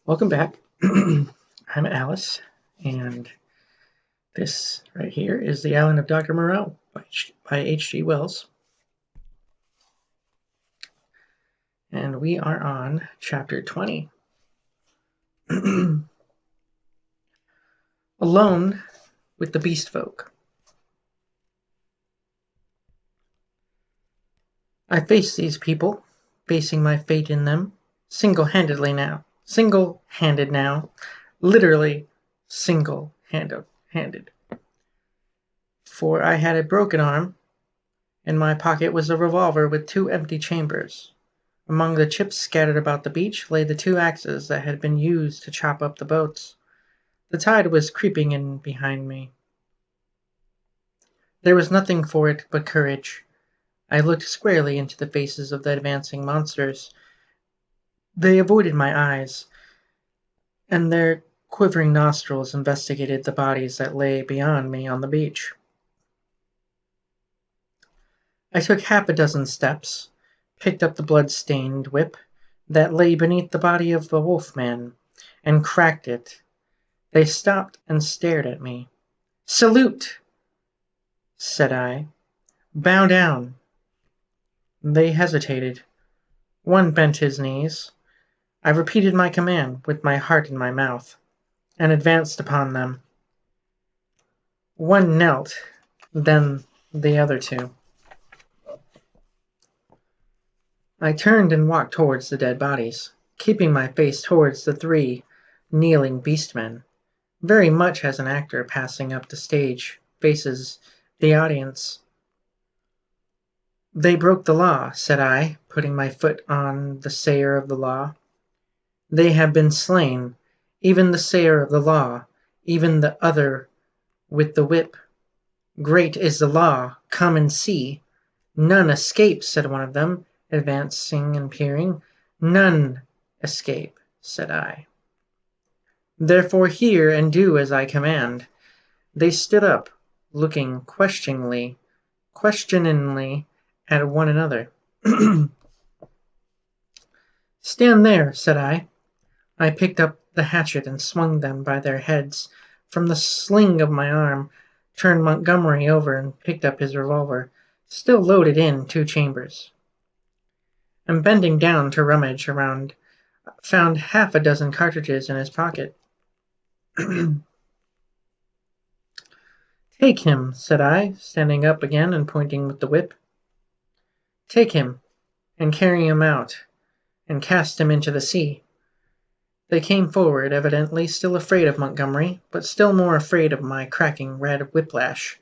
Welcome back. I'm Alice, and this right here is the Island of Doctor Moreau by H.G. Wells. And we are on chapter 20. Alone with the beast folk. I face these people, facing my fate in them, single-handedly now. Single-handed now. Literally single-handed. For I had a broken arm. In my pocket was a revolver with two empty chambers. Among the chips scattered about the beach lay the two axes that had been used to chop up the boats. The tide was creeping in behind me. There was nothing for it but courage. I looked squarely into the faces of the advancing monsters. They avoided my eyes, and their quivering nostrils investigated the bodies that lay beyond me on the beach. I took half a dozen steps, picked up the blood-stained whip that lay beneath the body of the wolfman, and cracked it. They stopped and stared at me. "Salute!" said I. "Bow down." They hesitated. One bent his knees. I repeated my command with my heart in my mouth, and advanced upon them. One knelt, then the other two. I turned and walked towards the dead bodies, keeping my face towards the three kneeling beastmen, very much as an actor passing up the stage faces the audience. "They broke the law," said I, putting my foot on the sayer of the law. "They have been slain, even the sayer of the law, even the other with the whip. Great is the law, come and see." "None escape," said one of them, advancing and peering. "None escape," said I. "Therefore hear and do as I command." They stood up, looking questioningly at one another. "Stand there," said I. I picked up the hatchet and swung them by their heads from the sling of my arm, turned Montgomery over and picked up his revolver, still loaded in two chambers. And bending down to rummage around, found half a dozen cartridges in his pocket. "Take him," said I, standing up again and pointing with the whip. "Take him, and carry him out, and cast him into the sea." They came forward, evidently still afraid of Montgomery, but still more afraid of my cracking red whiplash,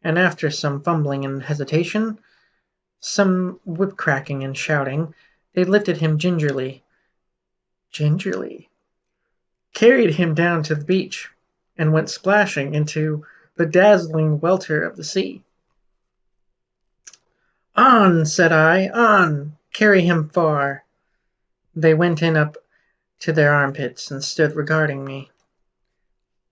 and after some fumbling and hesitation, some whip-cracking and shouting, they lifted him gingerly, carried him down to the beach, and went splashing into the dazzling welter of the sea. "On," said I, "on! Carry him far." They went in up to their armpits and stood regarding me.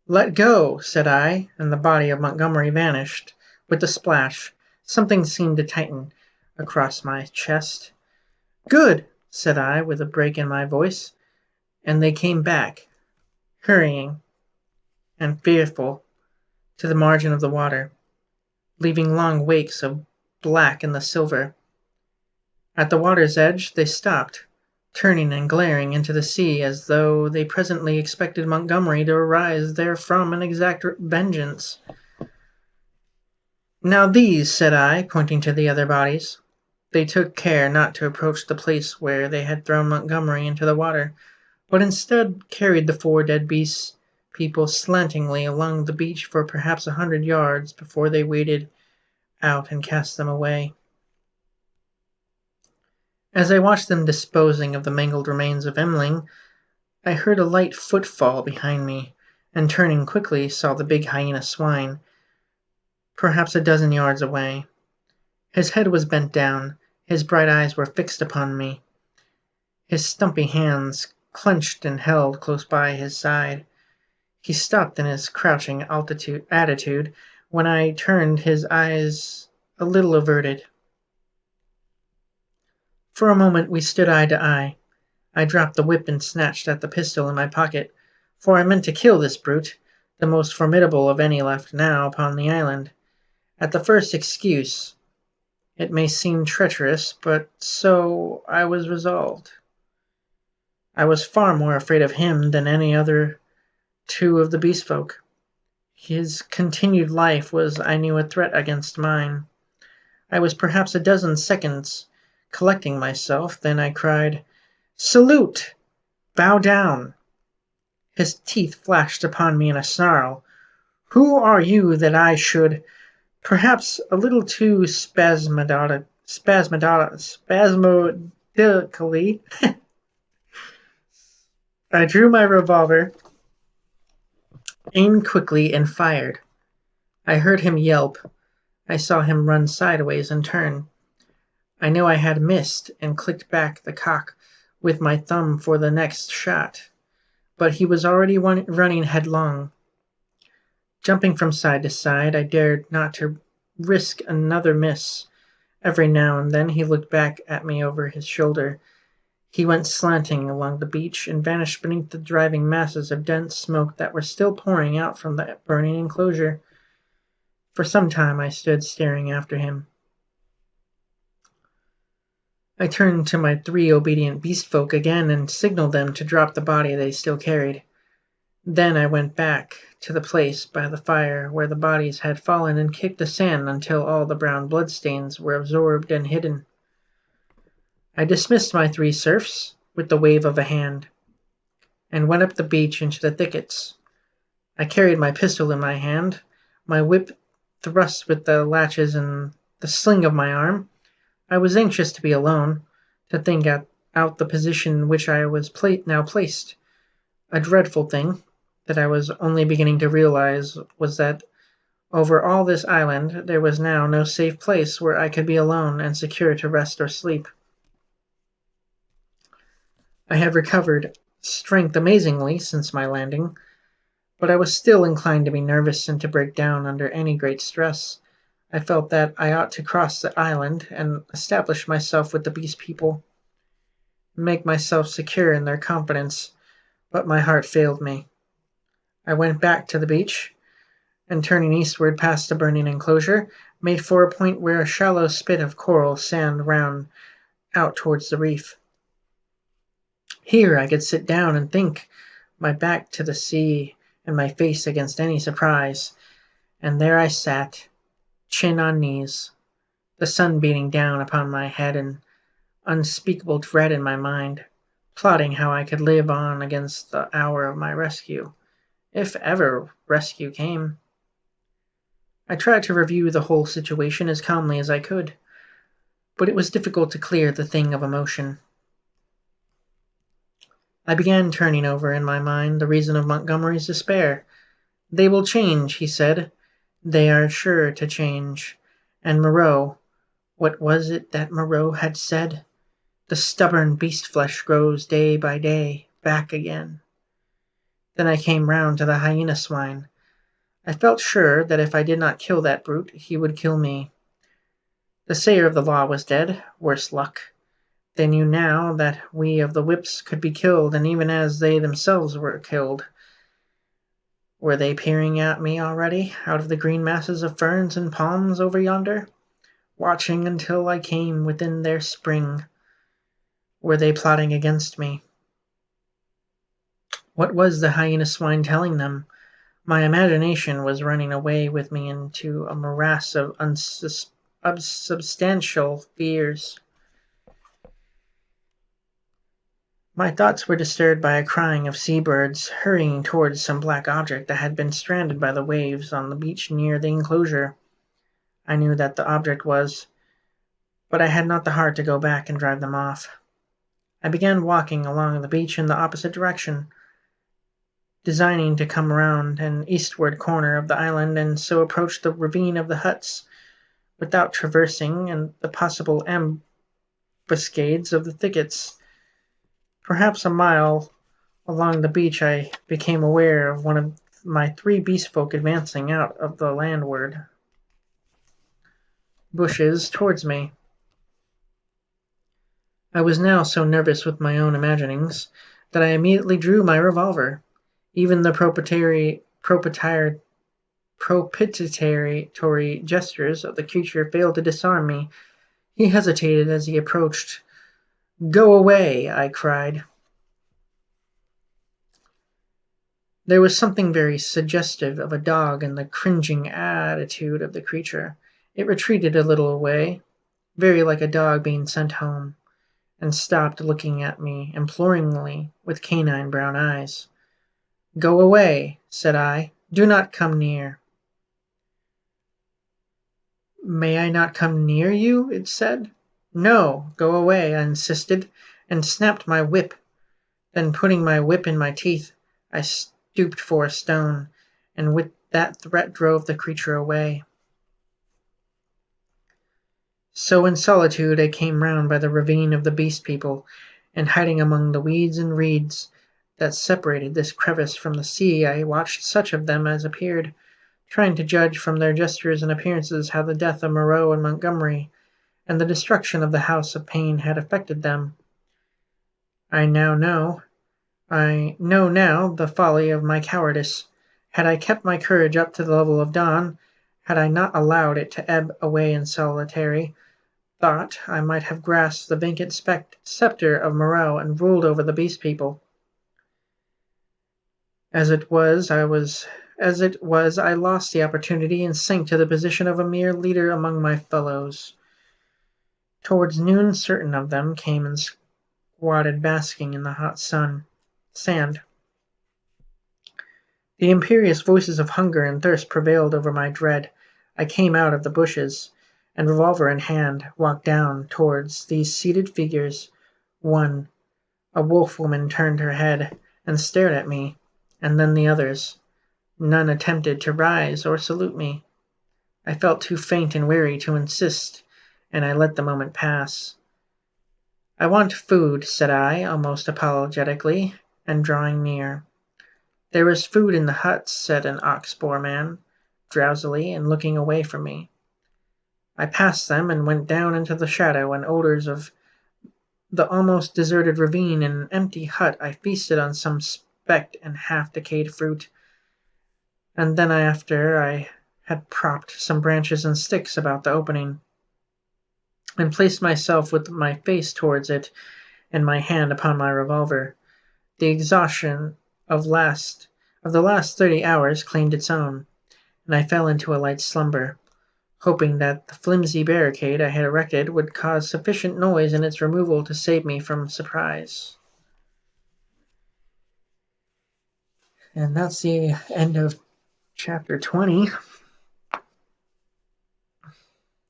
"Let go," said I, and the body of Montgomery vanished. With the splash, something seemed to tighten across my chest. "Good," said I, with a break in my voice, and they came back, hurrying and fearful, to the margin of the water, leaving long wakes of black in the silver. At the water's edge they stopped, turning and glaring into the sea as though they presently expected Montgomery to arise therefrom and exact vengeance. "Now these," said I, pointing to the other bodies. They took care not to approach the place where they had thrown Montgomery into the water, but instead carried the four dead people slantingly along the beach for perhaps 100 yards before they waded out and cast them away. As I watched them disposing of the mangled remains of Emling, I heard a light footfall behind me, and turning quickly saw the big hyena swine, perhaps a dozen yards away. His head was bent down, his bright eyes were fixed upon me, his stumpy hands clenched and held close by his side. He stopped in his crouching attitude when I turned, his eyes a little averted. For a moment we stood eye to eye. I dropped the whip and snatched at the pistol in my pocket, for I meant to kill this brute, the most formidable of any left now upon the island. At the first excuse, it may seem treacherous, but so I was resolved. I was far more afraid of him than any other two of the beast folk. His continued life was, I knew, a threat against mine. I was perhaps a dozen seconds collecting myself, then I cried, "Salute! Bow down!" His teeth flashed upon me in a snarl. "Who are you that I should—" Perhaps a little too spasmodically, I drew my revolver, aimed quickly, and fired. I heard him yelp. I saw him run sideways and turn. I knew I had missed, and clicked back the cock with my thumb for the next shot. But he was already running headlong. Jumping from side to side, I dared not to risk another miss. Every now and then he looked back at me over his shoulder. He went slanting along the beach and vanished beneath the driving masses of dense smoke that were still pouring out from the burning enclosure. For some time I stood staring after him. I turned to my 3 obedient beast folk again and signaled them to drop the body they still carried. Then I went back to the place by the fire where the bodies had fallen and kicked the sand until all the brown bloodstains were absorbed and hidden. I dismissed my 3 serfs with the wave of a hand, and went up the beach into the thickets. I carried my pistol in my hand, my whip thrust with the latches in the sling of my arm. I was anxious to be alone, to think out the position in which I was now placed. A dreadful thing that I was only beginning to realize was that over all this island there was now no safe place where I could be alone and secure to rest or sleep. I had recovered strength amazingly since my landing, but I was still inclined to be nervous and to break down under any great stress. I felt that I ought to cross the island and establish myself with the beast people, make myself secure in their confidence, but my heart failed me. I went back to the beach, and turning eastward past the burning enclosure, made for a point where a shallow spit of coral sand ran out towards the reef. Here I could sit down and think, my back to the sea and my face against any surprise. And there I sat, chin on knees, the sun beating down upon my head and unspeakable dread in my mind, plotting how I could live on against the hour of my rescue, if ever rescue came. I tried to review the whole situation as calmly as I could, but it was difficult to clear the thing of emotion. I began turning over in my mind the reason of Montgomery's despair. "They will change," he said. "They are sure to change." And Moreau, what was it that Moreau had said? "The stubborn beast flesh grows day by day back again." Then I came round to the hyena swine. I felt sure that if I did not kill that brute, he would kill me. The sayer of the law was dead, worse luck. They knew now that we of the whips could be killed, and even as they themselves were killed. Were they peering at me already, out of the green masses of ferns and palms over yonder, watching until I came within their spring? Were they plotting against me? What was the hyena swine telling them? My imagination was running away with me into a morass of unsubstantial fears. My thoughts were disturbed by a crying of seabirds hurrying towards some black object that had been stranded by the waves on the beach near the enclosure. I knew that the object was, but I had not the heart to go back and drive them off. I began walking along the beach in the opposite direction, designing to come around an eastward corner of the island and so approach the ravine of the huts without traversing the possible ambuscades of the thickets. Perhaps a mile along the beach I became aware of one of my 3 beast folk advancing out of the landward bushes towards me. I was now so nervous with my own imaginings that I immediately drew my revolver. Even the propitiatory gestures of the creature failed to disarm me. He hesitated as he approached. "Go away!" I cried. There was something very suggestive of a dog in the cringing attitude of the creature. It retreated a little way, very like a dog being sent home, and stopped looking at me imploringly with canine brown eyes. "Go away," said I. "Do not come near." "May I not come near you?" it said. "No, go away," I insisted, and snapped my whip. Then putting my whip in my teeth, I stooped for a stone, and with that threat drove the creature away. So in solitude I came round by the ravine of the beast people, and hiding among the weeds and reeds that separated this crevice from the sea, I watched such of them as appeared, trying to judge from their gestures and appearances how the death of Moreau and Montgomery and the destruction of the House of Pain had affected them. I know now the folly of my cowardice. Had I kept my courage up to the level of dawn, had I not allowed it to ebb away in solitary thought, I might have grasped the vacant sceptre of Moreau and ruled over the beast people. As it was, I lost the opportunity and sank to the position of a mere leader among my fellows. Towards noon certain of them came and squatted basking in the hot sand. The imperious voices of hunger and thirst prevailed over my dread. I came out of the bushes, and revolver in hand, walked down towards these seated figures. One, a wolf woman, turned her head and stared at me, and then the others. None attempted to rise or salute me. I felt too faint and weary to insist, and I let the moment pass. "I want food," said I, almost apologetically, and drawing near. "There is food in the huts," said an ox-boar man, drowsily, and looking away from me. I passed them and went down into the shadow and odors of the almost deserted ravine. In an empty hut I feasted on some specked and half-decayed fruit, and then after I had propped some branches and sticks about the opening, and placed myself with my face towards it and my hand upon my revolver, the exhaustion of the last 30 hours claimed its own, and I fell into a light slumber, hoping that the flimsy barricade I had erected would cause sufficient noise in its removal to save me from surprise. And that's the end of chapter 20.